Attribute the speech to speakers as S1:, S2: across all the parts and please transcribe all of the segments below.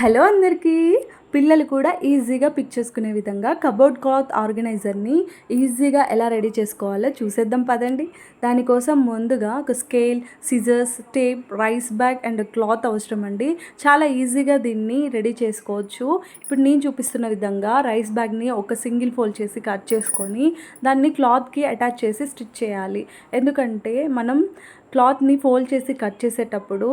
S1: Hello అందరికీ. పిల్లలు కూడా ఈజీగా పిక్ చేసుకునే విధంగా కబోర్డ్ క్లాత్ ఆర్గనైజర్ని ఈజీగా ఎలా రెడీ చేసుకోవాలో చూసేద్దాం పదండి. దానికోసం ముందుగా ఒక scale, scissors, tape, rice bag and cloth అవసరం అండి. చాలా ఈజీగా దీన్ని రెడీ చేసుకోవచ్చు. ఇప్పుడు నేను చూపిస్తున్న విధంగా రైస్ బ్యాగ్ని ఒక సింగిల్ ఫోల్డ్ చేసి కట్ చేసుకొని దాన్ని క్లాత్కి అటాచ్ చేసి స్టిచ్ చేయాలి. ఎందుకంటే మనం క్లాత్ని ఫోల్డ్ చేసి కట్ చేసేటప్పుడు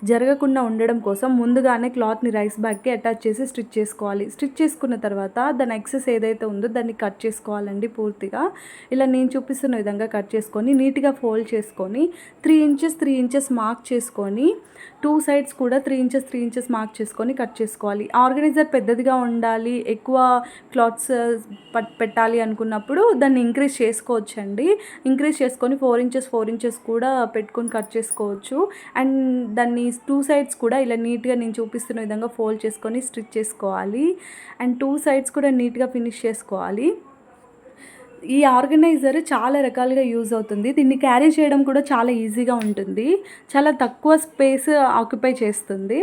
S1: జరగకుండా ఉండడం కోసం ముందుగానే క్లాత్ని రైస్ బ్యాగ్కి అటాచ్ చేసి స్టిచ్ చేసుకోవాలి. స్టిచ్ చేసుకున్న తర్వాత దాని ఎక్సెస్ ఏదైతే ఉందో దాన్ని కట్ చేసుకోవాలండి పూర్తిగా. ఇలా నేను చూపిస్తున్న విధంగా కట్ చేసుకొని నీట్గా ఫోల్డ్ చేసుకొని 3 ఇంచెస్ 3 ఇంచెస్ మార్క్ చేసుకొని 2 సైడ్స్ కూడా 3 ఇంచెస్ 3 ఇంచెస్ మార్క్ చేసుకొని కట్ చేసుకోవాలి. ఆర్గనైజర్ పెద్దదిగా ఉండాలి, ఎక్కువ క్లాత్స్ పెట్టాలి అనుకున్నప్పుడు దాన్ని ఇంక్రీజ్ చేసుకోవచ్చండి. ఇంక్రీజ్ చేసుకొని 4 ఇంచెస్ 4 ఇంచెస్ కూడా పెట్టుకొని కట్ చేసుకోవచ్చు. అండ్ దాన్ని 2 సైడ్స్ కూడా ఇలా నీట్గా నేను చూపిస్తున్న విధంగా ఫోల్డ్ చేసుకొని స్టిచ్ చేసుకోవాలి. అండ్ 2 సైడ్స్ కూడా నీట్గా ఫినిష్ చేసుకోవాలి. ఈ ఆర్గనైజర్ చాలా రకాలుగా యూజ్ అవుతుంది. దీన్ని క్యారీ చేయడం కూడా చాలా ఈజీగా ఉంటుంది. చాలా తక్కువ స్పేస్ ఆక్యుపై చేస్తుంది.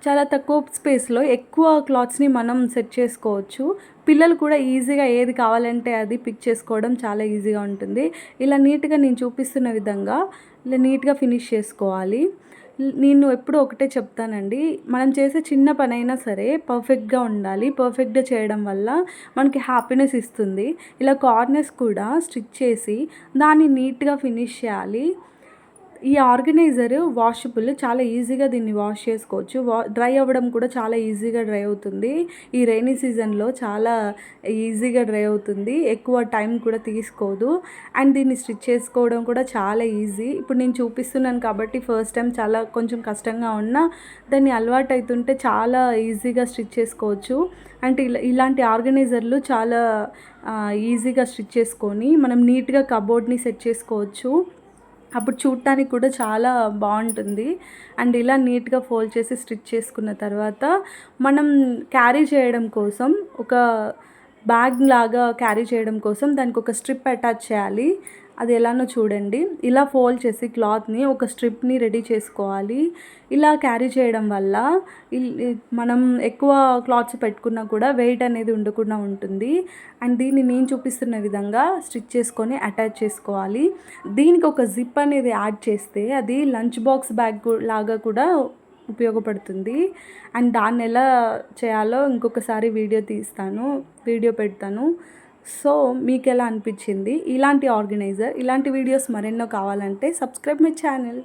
S1: చాలా తక్కువ స్పేస్లో ఎక్కువ క్లాత్స్ని మనం సెట్ చేసుకోవచ్చు. పిల్లలు కూడా ఈజీగా ఏది కావాలంటే అది పిక్ చేసుకోవడం చాలా ఈజీగా ఉంటుంది. ఇలా నీట్గా నేను చూపిస్తున్న విధంగా ఇలా నీట్గా ఫినిష్ చేసుకోవాలి. నేను ఎప్పుడూ ఒకటే చెప్తానండి, మనం చేసే చిన్న పనైనా సరే పర్ఫెక్ట్గా ఉండాలి. పర్ఫెక్ట్గా చేయడం వల్ల మనకి హ్యాపీనెస్ ఇస్తుంది. ఇలా కార్నర్స్ కూడా స్టిచ్ చేసి దాన్ని నీట్గా ఫినిష్ చేయాలి. ఈ ఆర్గనైజర్ వాషబుల్, చాలా ఈజీగా దీన్ని వాష్ చేసుకోవచ్చు. డ్రై అవ్వడం కూడా చాలా ఈజీగా డ్రై అవుతుంది. ఈ రైనీ సీజన్లో చాలా ఈజీగా డ్రై అవుతుంది, ఎక్కువ టైం కూడా తీసుకోదు. అండ్ దీన్ని స్టిచ్ చేసుకోవడం కూడా చాలా ఈజీ. ఇప్పుడు నేను చూపిస్తున్నాను కాబట్టి ఫస్ట్ టైం చాలా కొంచెం కష్టంగా ఉన్నా దాన్ని అలవాటు అవుతుంటే చాలా ఈజీగా స్టిచ్ చేసుకోవచ్చు. అంటే ఇలాంటి ఆర్గనైజర్లు చాలా ఈజీగా స్టిచ్ చేసుకొని మనం నీట్గా కబోర్డ్ని సెట్ చేసుకోవచ్చు. అప్పుడు చూడటానికి కూడా చాలా బాగుంటుంది. అండ్ ఇలా నీట్గా ఫోల్డ్ చేసి స్టిచ్ చేసుకున్న తర్వాత మనం క్యారీ చేయడం కోసం ఒక బ్యాగ్ లాగా క్యారీ చేయడం కోసం దానికి ఒక స్ట్రిప్ అటాచ్ చేయాలి. అది ఎలానో చూడండి. ఇలా ఫోల్డ్ చేసి క్లాత్ని ఒక స్ట్రిప్ని రెడీ చేసుకోవాలి. ఇలా క్యారీ చేయడం వల్ల మనం ఎక్కువ క్లాత్స్ పెట్టుకున్నా కూడా వెయిట్ అనేది ఉండకుండా ఉంటుంది. అండ్ దీన్ని నేను చూపిస్తున్న విధంగా స్టిచ్ చేసుకొని అటాచ్ చేసుకోవాలి. దీనికి ఒక జిప్ అనేది యాడ్ చేస్తే అది లంచ్ బాక్స్ బ్యాగ్ లాగా కూడా ఉపయోగపడుతుంది. అండ్ దాన్ని ఎలా చేయాలో ఇంకొకసారి వీడియో పెడతాను. సో మీకు ఎలా అనిపించింది ఇలాంటి ఆర్గనైజర్? ఇలాంటి వీడియోస్ మరెన్నో కావాలంటే సబ్స్క్రైబ్ మై ఛానల్.